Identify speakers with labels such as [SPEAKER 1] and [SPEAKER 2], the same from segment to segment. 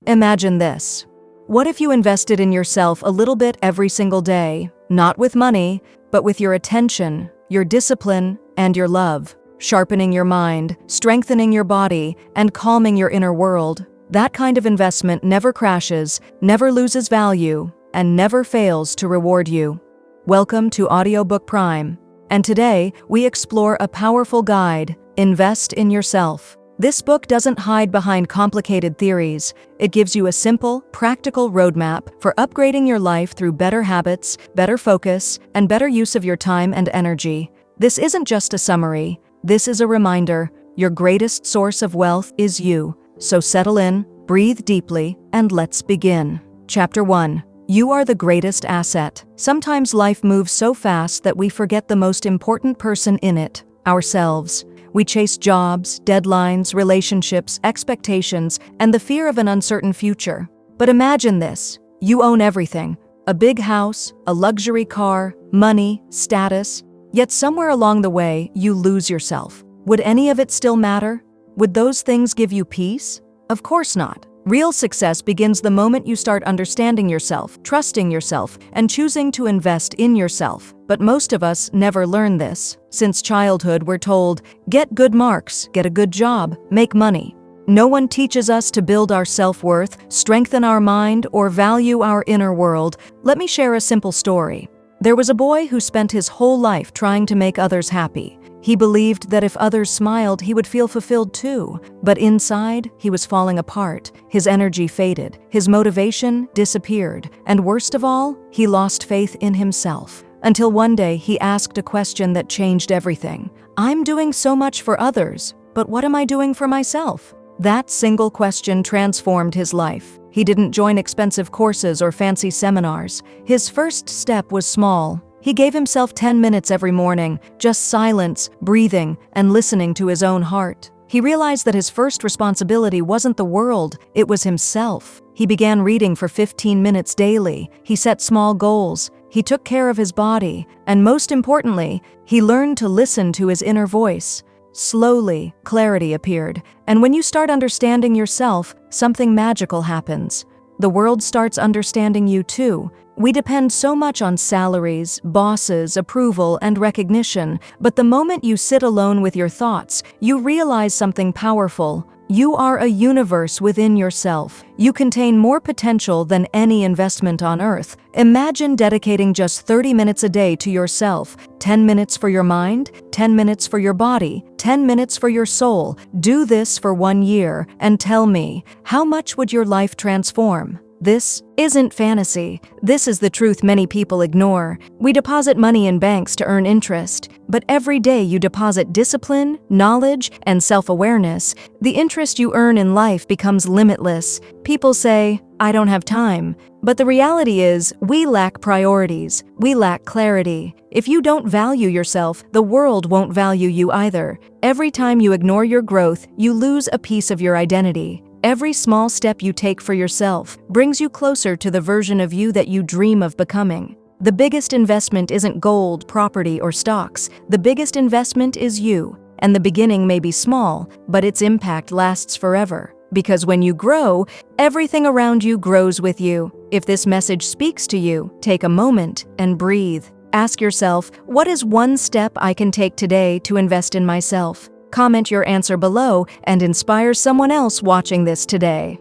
[SPEAKER 1] Imagine this. What if you invested in yourself a little bit every single day, not with money, but with your attention, your discipline, and your love, sharpening your mind, strengthening your body, and calming your inner world? That kind of investment never crashes, never loses value, and never fails to reward you. Welcome to Audiobook Prime, and today we explore a powerful guide, Invest in Yourself. This book doesn't hide behind complicated theories. It gives you a simple, practical roadmap for upgrading your life through better habits, better focus, and better use of your time and energy. This isn't just a summary. This is a reminder. Your greatest source of wealth is you. So settle in, breathe deeply, and let's begin. Chapter 1. You are the greatest asset. Sometimes life moves so fast that we forget the most important person in it, ourselves. We chase jobs, deadlines, relationships, expectations, and the fear of an uncertain future. But imagine this. You own everything. A big house, a luxury car, money, status. Yet somewhere along the way, you lose yourself. Would any of it still matter? Would those things give you peace? Of course not. Real success begins the moment you start understanding yourself, trusting yourself, and choosing to invest in yourself. But most of us never learn this. Since childhood, we're told, get good marks, get a good job, make money. No one teaches us to build our self-worth, strengthen our mind, or value our inner world. Let me share a simple story. There was a boy who spent his whole life trying to make others happy. He believed that if others smiled, he would feel fulfilled too. But inside, he was falling apart. His energy faded. His motivation disappeared. And worst of all, he lost faith in himself. Until one day, he asked a question that changed everything. I'm doing so much for others, but what am I doing for myself? That single question transformed his life. He didn't join expensive courses or fancy seminars. His first step was small. He gave himself 10 minutes every morning, just silence, breathing, and listening to his own heart. He realized that his first responsibility wasn't the world, it was himself. He began reading for 15 minutes daily. He set small goals. He took care of his body. And most importantly, he learned to listen to his inner voice. Slowly, clarity appeared. And when you start understanding yourself, something magical happens. The world starts understanding you too. We depend so much on salaries, bosses, approval, and recognition, but the moment you sit alone with your thoughts, you realize something powerful. You are a universe within yourself. You contain more potential than any investment on earth. Imagine dedicating just 30 minutes a day to yourself. 10 minutes for your mind, 10 minutes for your body, 10 minutes for your soul. Do this for 1 year and tell me, how much would your life transform? This isn't fantasy. This is the truth many people ignore. We deposit money in banks to earn interest, but every day you deposit discipline, knowledge, and self-awareness, the interest you earn in life becomes limitless. People say, I don't have time. But the reality is, we lack priorities. We lack clarity. If you don't value yourself, the world won't value you either. Every time you ignore your growth, you lose a piece of your identity. Every small step you take for yourself brings you closer to the version of you that you dream of becoming. The biggest investment isn't gold, property, or stocks. The biggest investment is you. And the beginning may be small, but its impact lasts forever. Because when you grow, everything around you grows with you. If this message speaks to you, take a moment and breathe. Ask yourself, what is one step I can take today to invest in myself? Comment your answer below and inspire someone else watching this today.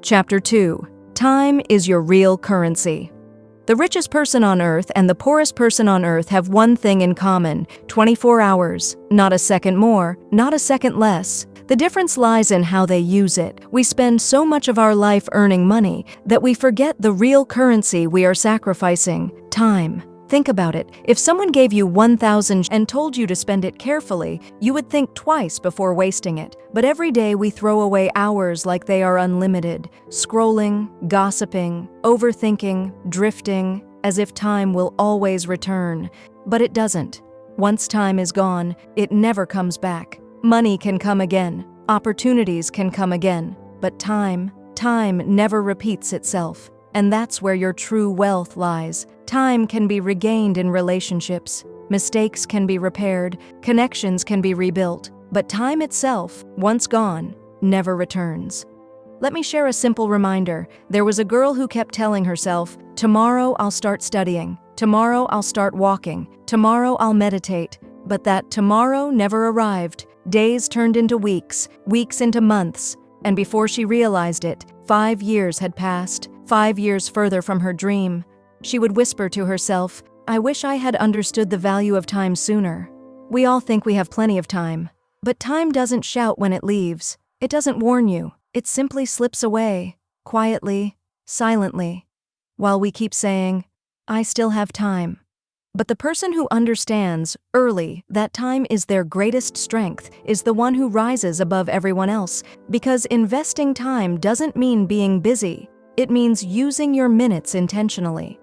[SPEAKER 1] Chapter 2. Time is your real currency. The richest person on earth and the poorest person on earth have one thing in common: 24 hours. Not a second more, not a second less. The difference lies in how they use it. We spend so much of our life earning money that we forget the real currency we are sacrificing: time. Think about it. If someone gave you 1,000 and told you to spend it carefully, you would think twice before wasting it. But every day we throw away hours like they are unlimited, scrolling, gossiping, overthinking, drifting, as if time will always return. But it doesn't. Once time is gone, it never comes back. Money can come again. Opportunities can come again. But time never repeats itself. And that's where your true wealth lies. Time can be regained in relationships. Mistakes can be repaired. Connections can be rebuilt. But time itself, once gone, never returns. Let me share a simple reminder. There was a girl who kept telling herself, "Tomorrow I'll start studying. Tomorrow I'll start walking. Tomorrow I'll meditate." But that tomorrow never arrived. Days turned into weeks, weeks into months, and before she realized it, 5 years had passed, 5 years further from her dream. She would whisper to herself, "I wish I had understood the value of time sooner." We all think we have plenty of time, but time doesn't shout when it leaves. It doesn't warn you. It simply slips away, quietly, silently, while we keep saying, "I still have time." But the person who understands early that time is their greatest strength is the one who rises above everyone else, because investing time doesn't mean being busy. It means using your minutes intentionally.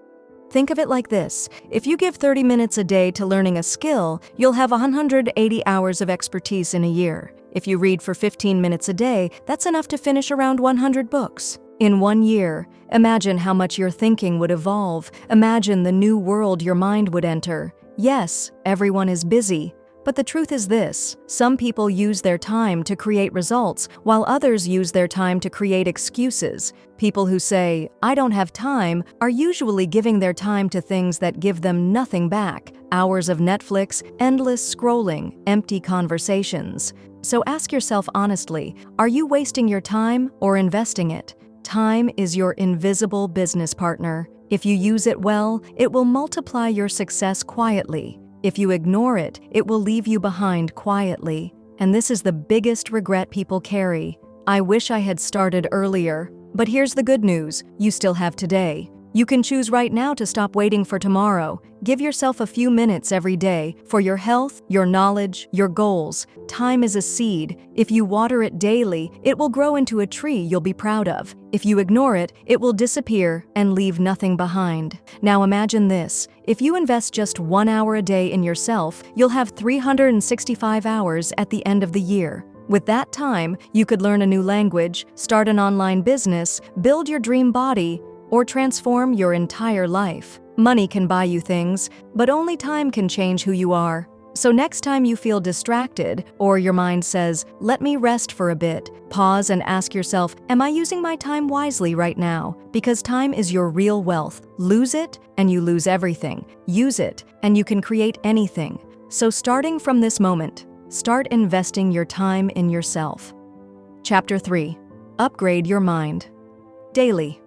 [SPEAKER 1] Think of it like this. If you give 30 minutes a day to learning a skill, you'll have 180 hours of expertise in a year. If you read for 15 minutes a day, that's enough to finish around 100 books. In 1 year, imagine how much your thinking would evolve. Imagine the new world your mind would enter. Yes, everyone is busy. But the truth is this: some people use their time to create results, while others use their time to create excuses. People who say, "I don't have time," are usually giving their time to things that give them nothing back. Hours of Netflix, endless scrolling, empty conversations. So ask yourself honestly, are you wasting your time or investing it? Time is your invisible business partner. If you use it well, it will multiply your success quietly. If you ignore it, it will leave you behind quietly. And this is the biggest regret people carry. "I wish I had started earlier." But here's the good news: you still have today. You can choose right now to stop waiting for tomorrow. Give yourself a few minutes every day for your health, your knowledge, your goals. Time is a seed. If you water it daily, it will grow into a tree you'll be proud of. If you ignore it, it will disappear and leave nothing behind. Now imagine this. If you invest just 1 hour a day in yourself, you'll have 365 hours at the end of the year. With that time, you could learn a new language, start an online business, build your dream body, or transform your entire life. Money can buy you things, but only time can change who you are. So next time you feel distracted, or your mind says, "Let me rest for a bit," pause and ask yourself, "Am I using my time wisely right now?" Because time is your real wealth. Lose it, and you lose everything. Use it, and you can create anything. So starting from this moment, start investing your time in yourself. Chapter 3. Upgrade your mind. Daily.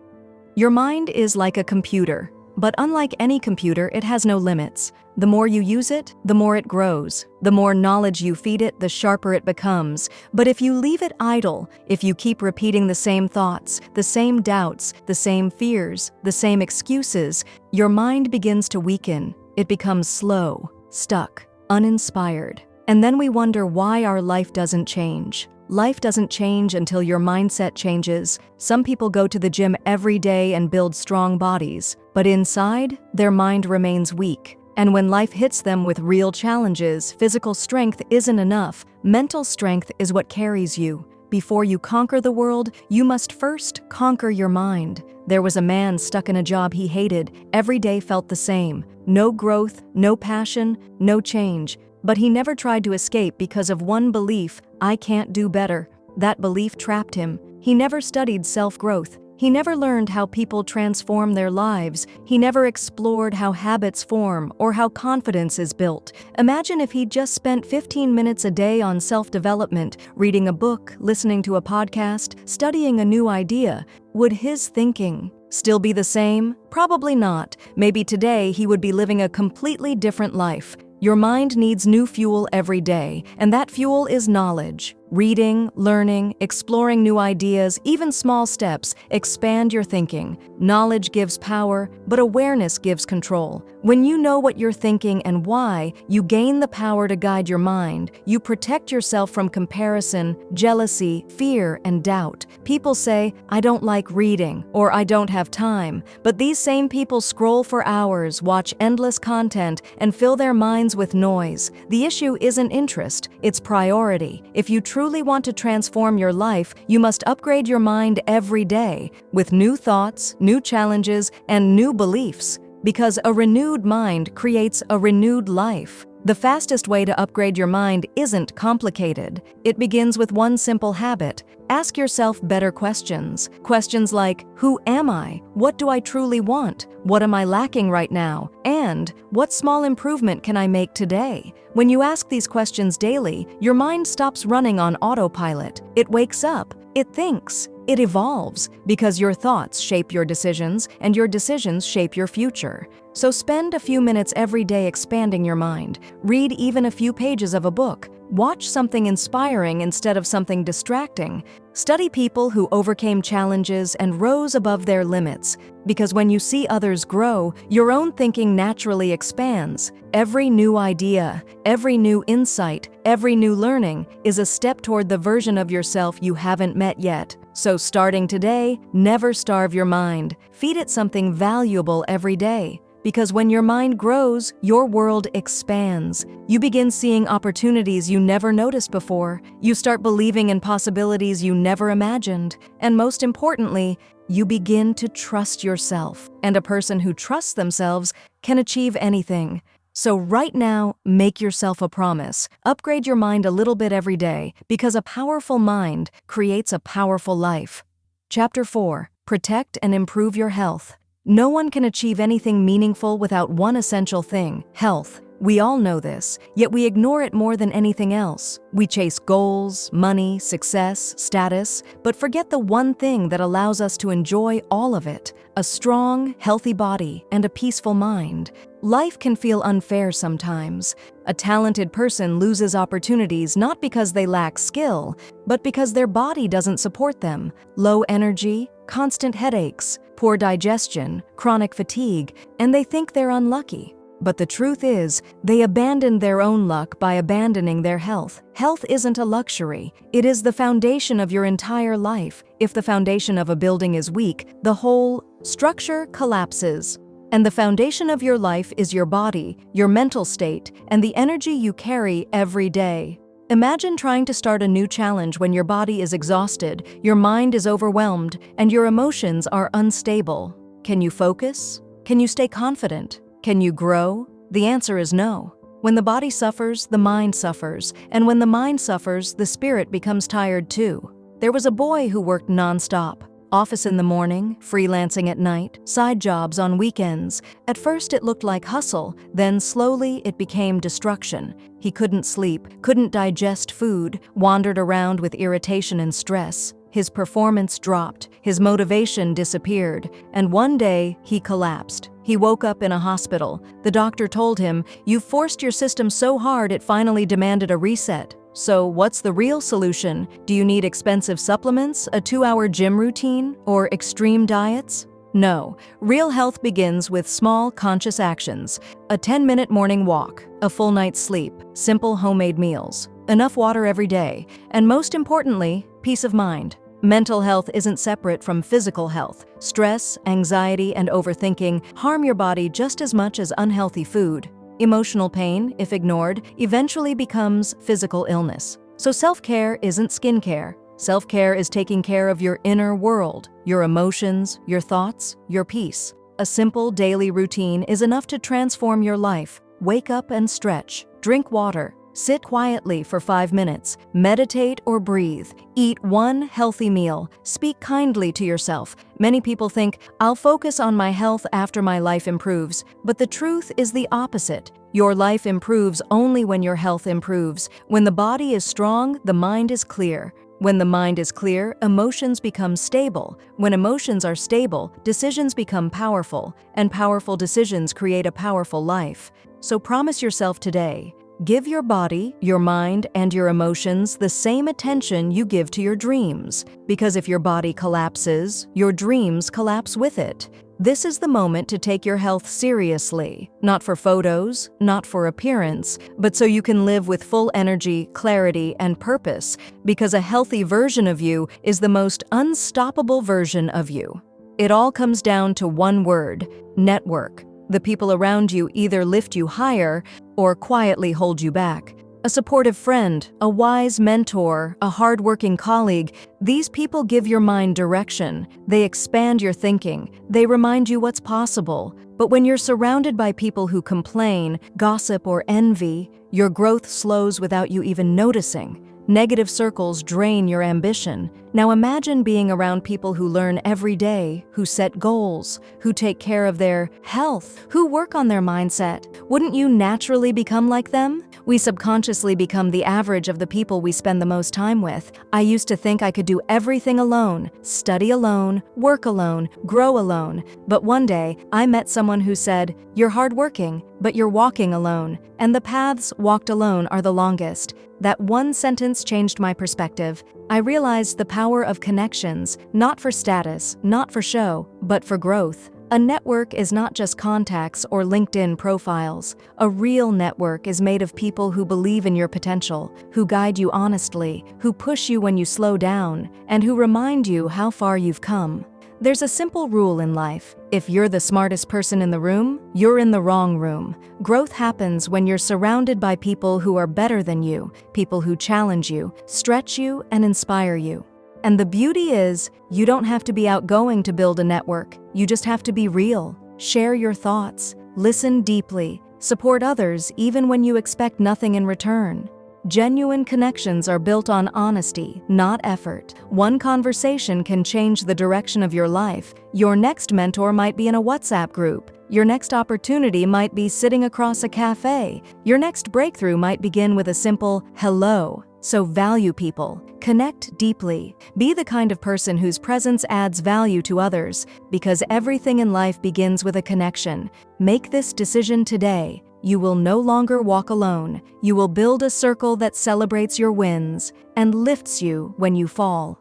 [SPEAKER 1] Your mind is like a computer, but unlike any computer, it has no limits. The more you use it, the more it grows. The more knowledge you feed it, the sharper it becomes. But if you leave it idle, if you keep repeating the same thoughts, the same doubts, the same fears, the same excuses, your mind begins to weaken. It becomes slow, stuck, uninspired. And then we wonder why our life doesn't change. Life doesn't change until your mindset changes. Some people go to the gym every day and build strong bodies, but inside, their mind remains weak. And when life hits them with real challenges, physical strength isn't enough. Mental strength is what carries you. Before you conquer the world, you must first conquer your mind. There was a man stuck in a job he hated. Every day felt the same. No growth, no passion, no change. But he never tried to escape because of one belief: "I can't do better." That belief trapped him. He never studied self-growth. He never learned how people transform their lives. He never explored how habits form or how confidence is built. Imagine if he'd just spent 15 minutes a day on self-development, reading a book, listening to a podcast, studying a new idea. Would his thinking still be the same? Probably not. Maybe today he would be living a completely different life. Your mind needs new fuel every day, and that fuel is knowledge. Reading, learning, exploring new ideas, even small steps, expand your thinking. Knowledge gives power, but awareness gives control. When you know what you're thinking and why, you gain the power to guide your mind. You protect yourself from comparison, jealousy, fear, and doubt. People say, "I don't like reading," or "I don't have time." But these same people scroll for hours, watch endless content, and fill their minds with noise. The issue isn't interest, it's priority. If you truly want to transform your life, you must upgrade your mind every day with new thoughts, new challenges, and new beliefs. Because a renewed mind creates a renewed life. The fastest way to upgrade your mind isn't complicated. It begins with one simple habit. Ask yourself better questions. Questions like, who am I? What do I truly want? What am I lacking right now? And what small improvement can I make today? When you ask these questions daily, your mind stops running on autopilot. It wakes up. It thinks. It evolves, because your thoughts shape your decisions, and your decisions shape your future. So spend a few minutes every day expanding your mind. Read even a few pages of a book. Watch something inspiring instead of something distracting. Study people who overcame challenges and rose above their limits, because when you see others grow, your own thinking naturally expands. Every new idea, every new insight, every new learning is a step toward the version of yourself you haven't met yet. So starting today, never starve your mind. Feed it something valuable every day. Because when your mind grows, your world expands. You begin seeing opportunities you never noticed before. You start believing in possibilities you never imagined. And most importantly, you begin to trust yourself. And a person who trusts themselves can achieve anything. So right now, make yourself a promise. Upgrade your mind a little bit every day, because a powerful mind creates a powerful life. Chapter 4. Protect and improve your health. No one can achieve anything meaningful without one essential thing: health. We all know this, yet we ignore it more than anything else. We chase goals, money, success, status, but forget the one thing that allows us to enjoy all of it: a strong, healthy body and a peaceful mind. Life can feel unfair sometimes. A talented person loses opportunities not because they lack skill, but because their body doesn't support them. Low energy, constant headaches, poor digestion, chronic fatigue, and they think they're unlucky. But the truth is, they abandoned their own luck by abandoning their health. Health isn't a luxury. It is the foundation of your entire life. If the foundation of a building is weak, the whole structure collapses. And the foundation of your life is your body, your mental state, and the energy you carry every day. Imagine trying to start a new challenge when your body is exhausted, your mind is overwhelmed, and your emotions are unstable. Can you focus? Can you stay confident? Can you grow? The answer is no. When the body suffers, the mind suffers, and when the mind suffers, the spirit becomes tired too. There was a boy who worked non-stop. Office in the morning, freelancing at night, side jobs on weekends. At first it looked like hustle, then slowly it became destruction. He couldn't sleep, couldn't digest food, wandered around with irritation and stress. His performance dropped, his motivation disappeared, and one day he collapsed. He woke up in a hospital. The doctor told him, "You've forced your system so hard it finally demanded a reset." So what's the real solution? Do you need expensive supplements, a 2-hour gym routine, or extreme diets? No. Real health begins with small, conscious actions. A 10-minute morning walk, a full night's sleep, simple homemade meals, enough water every day, and most importantly, peace of mind. Mental health isn't separate from physical health. Stress, anxiety, and overthinking harm your body just as much as unhealthy food. Emotional pain, if ignored, eventually becomes physical illness. So self-care isn't skincare. Self-care is taking care of your inner world, your emotions, your thoughts, your peace. A simple daily routine is enough to transform your life. Wake up and stretch. Drink water. Sit quietly for 5 minutes. Meditate or breathe. Eat one healthy meal. Speak kindly to yourself. Many people think, "I'll focus on my health after my life improves." But the truth is the opposite. Your life improves only when your health improves. When the body is strong, the mind is clear. When the mind is clear, emotions become stable. When emotions are stable, decisions become powerful. And powerful decisions create a powerful life. So promise yourself today, give your body, your mind, and your emotions the same attention you give to your dreams. Because if your body collapses, your dreams collapse with it. This is the moment to take your health seriously, not for photos, not for appearance, but so you can live with full energy, clarity, and purpose, because a healthy version of you is the most unstoppable version of you. It all comes down to one word: network. The people around you either lift you higher or quietly hold you back. A supportive friend, a wise mentor, a hardworking colleague, these people give your mind direction. They expand your thinking. They remind you what's possible. But when you're surrounded by people who complain, gossip, or envy, your growth slows without you even noticing. Negative circles drain your ambition. Now imagine being around people who learn every day, who set goals, who take care of their health, who work on their mindset. Wouldn't you naturally become like them? We subconsciously become the average of the people we spend the most time with. I used to think I could do everything alone, study alone, work alone, grow alone. But one day, I met someone who said, "You're hardworking, but you're walking alone, and the paths walked alone are the longest." That one sentence changed my perspective. I realized the power of connections, not for status, not for show, but for growth. A network is not just contacts or LinkedIn profiles. A real network is made of people who believe in your potential, who guide you honestly, who push you when you slow down, and who remind you how far you've come. There's a simple rule in life. If you're the smartest person in the room, you're in the wrong room. Growth happens when you're surrounded by people who are better than you, people who challenge you, stretch you, and inspire you. And the beauty is, you don't have to be outgoing to build a network. You just have to be real. Share your thoughts. Listen deeply. Support others even when you expect nothing in return. Genuine connections are built on honesty, not effort. One conversation can change the direction of your life. Your next mentor might be in a WhatsApp group. Your next opportunity might be sitting across a cafe. Your next breakthrough might begin with a simple hello. So value people. Connect deeply. Be the kind of person whose presence adds value to others, because everything in life begins with a connection. Make this decision today. You will no longer walk alone. You will build a circle that celebrates your wins and lifts you when you fall.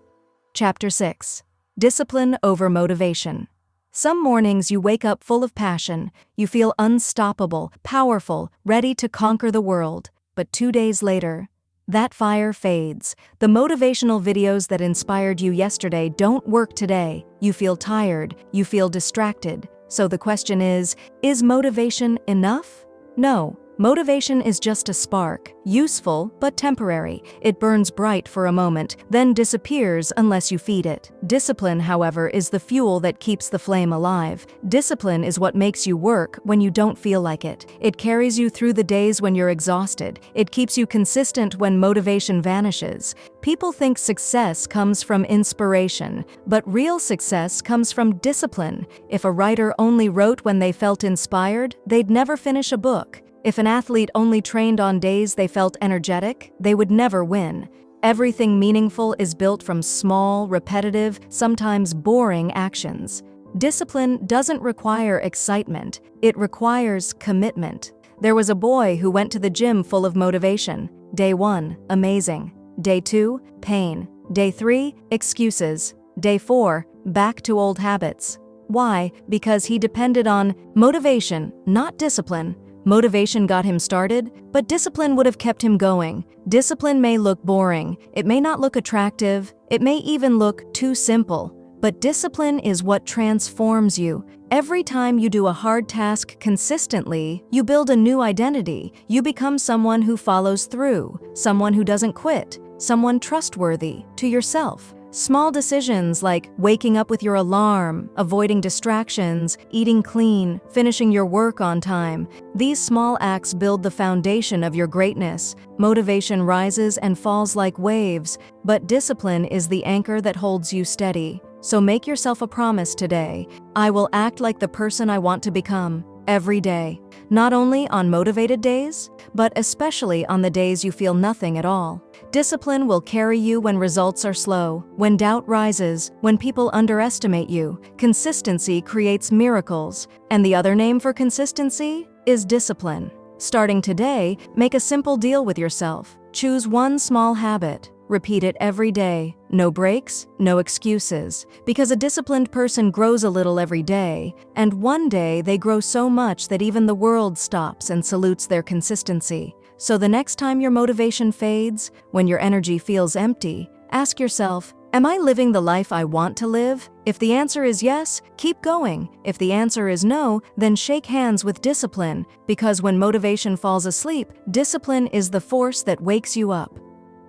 [SPEAKER 1] Chapter 6. Discipline over motivation. Some mornings you wake up full of passion. You feel unstoppable, powerful, ready to conquer the world. But 2 days later, that fire fades. The motivational videos that inspired you yesterday don't work today. You feel tired. You feel distracted. So the question is motivation enough? No, motivation is just a spark, useful but temporary. It burns bright for a moment, then disappears unless you feed it. Discipline, however, is the fuel that keeps the flame alive. Discipline is what makes you work when you don't feel like it. It carries you through the days when you're exhausted. It keeps you consistent when motivation vanishes. People think success comes from inspiration, but real success comes from discipline. If a writer only wrote when they felt inspired, they'd never finish a book. If an athlete only trained on days they felt energetic, they would never win. Everything meaningful is built from small, repetitive, sometimes boring actions. Discipline doesn't require excitement, it requires commitment. There was a boy who went to the gym full of motivation. Day 1, amazing. Day 2, pain. Day 3, excuses. Day 4, back to old habits. Why? Because he depended on motivation, not discipline. Motivation got him started, but discipline would have kept him going. Discipline may look boring, it may not look attractive, it may even look too simple, but discipline is what transforms you. Every time you do a hard task consistently, you build a new identity. You become someone who follows through, someone who doesn't quit, someone trustworthy to yourself. Small decisions like waking up with your alarm, avoiding distractions, eating clean, finishing your work on time. These small acts build the foundation of your greatness. Motivation rises and falls like waves, but discipline is the anchor that holds you steady. So make yourself a promise today. I will act like the person I want to become every day. Not only on motivated days, but especially on the days you feel nothing at all. Discipline will carry you when results are slow, when doubt rises, when people underestimate you. Consistency creates miracles, and the other name for consistency is discipline. Starting today, make a simple deal with yourself. Choose one small habit. Repeat it every day. No breaks, no excuses. Because a disciplined person grows a little every day, and one day they grow so much that even the world stops and salutes their consistency. So the next time your motivation fades, when your energy feels empty, ask yourself, am I living the life I want to live? If the answer is yes, keep going. If the answer is no, then shake hands with discipline, because when motivation falls asleep, discipline is the force that wakes you up.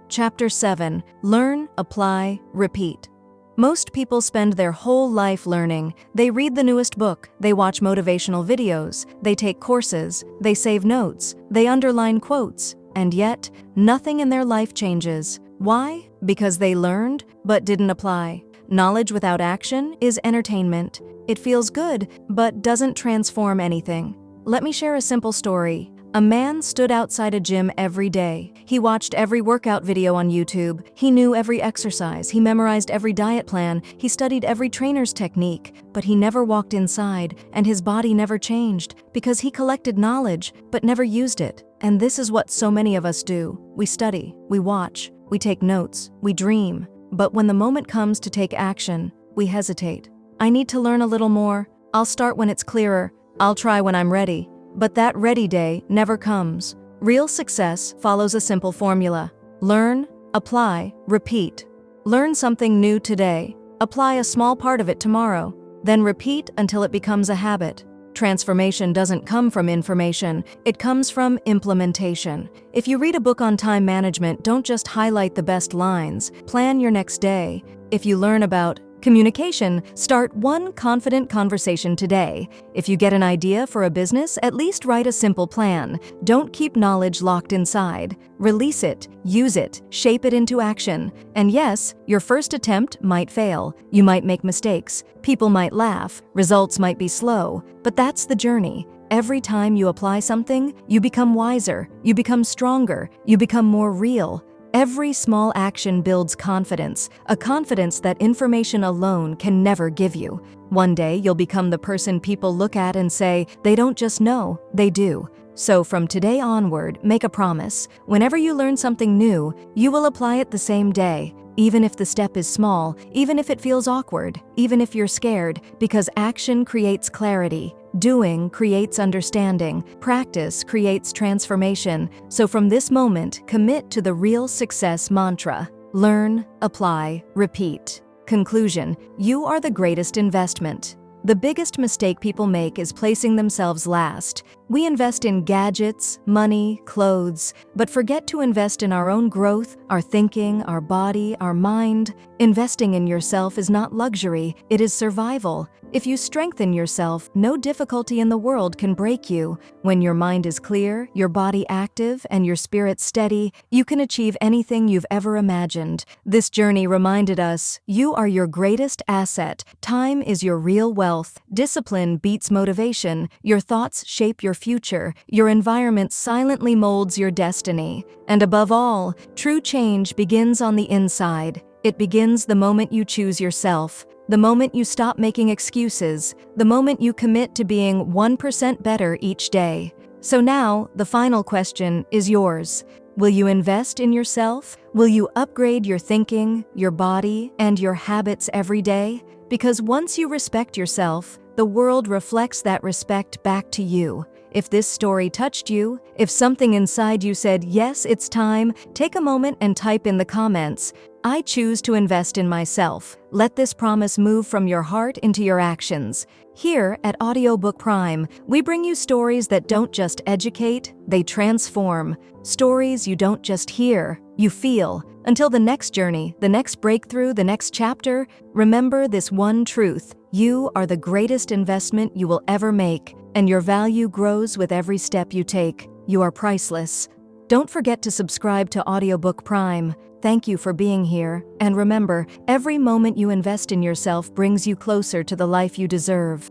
[SPEAKER 1] Chapter 7. Learn, apply, repeat. Most people spend their whole life learning. They read the newest book, they watch motivational videos, they take courses, they save notes, they underline quotes, and yet, nothing in their life changes. Why? Because they learned, but didn't apply. Knowledge without action is entertainment. It feels good, but doesn't transform anything. Let me share a simple story. A man stood outside a gym every day. He watched every workout video on YouTube. He knew every exercise. He memorized every diet plan. He studied every trainer's technique. But he never walked inside, and his body never changed, because he collected knowledge, but never used it. And this is what so many of us do. We study, we watch, we take notes, we dream. But when the moment comes to take action, we hesitate. I need to learn a little more. I'll start when it's clearer. I'll try when I'm ready. But that ready day never comes. Real success follows a simple formula. Learn, apply, repeat. Learn something new today. Apply a small part of it tomorrow. Then repeat until it becomes a habit. Transformation doesn't come from information, it comes from implementation. If you read a book on time management, don't just highlight the best lines, plan your next day. If you learn about communication, start one confident conversation today. If you get an idea for a business, at least write a simple plan. Don't keep knowledge locked inside. Release it, use it, shape it into action. And yes, your first attempt might fail. You might make mistakes. People might laugh. Results might be slow. But that's the journey. Every time you apply something, you become wiser, you become stronger, you become more real. Every small action builds confidence, a confidence that information alone can never give you. One day, you'll become the person people look at and say, they don't just know, they do. So from today onward, make a promise. Whenever you learn something new, you will apply it the same day. Even if the step is small, even if it feels awkward, even if you're scared, because action creates clarity. Doing creates understanding. Practice creates transformation. So from this moment, commit to the real success mantra. Learn, apply, repeat. Conclusion: you are the greatest investment. The biggest mistake people make is placing themselves last. We invest in gadgets, money, clothes, but forget to invest in our own growth, our thinking, our body, our mind. Investing in yourself is not luxury, it is survival. If you strengthen yourself, no difficulty in the world can break you. When your mind is clear, your body active, and your spirit steady, you can achieve anything you've ever imagined. This journey reminded us, you are your greatest asset. Time is your real wealth. Discipline beats motivation. Your thoughts shape your future. Your environment silently molds your destiny. And above all, true change begins on the inside. It begins the moment you choose yourself. The moment you stop making excuses, the moment you commit to being 1% better each day. So now, the final question is yours. Will you invest in yourself? Will you upgrade your thinking, your body, and your habits every day? Because once you respect yourself, the world reflects that respect back to you. If this story touched you, if something inside you said, yes, it's time, take a moment and type in the comments, I choose to invest in myself. Let this promise move from your heart into your actions. Here at Audiobook Prime, we bring you stories that don't just educate, they transform. Stories you don't just hear, you feel. Until the next journey, the next breakthrough, the next chapter, remember this one truth. You are the greatest investment you will ever make, and your value grows with every step you take. You are priceless. Don't forget to subscribe to Audiobook Prime. Thank you for being here, and remember, every moment you invest in yourself brings you closer to the life you deserve.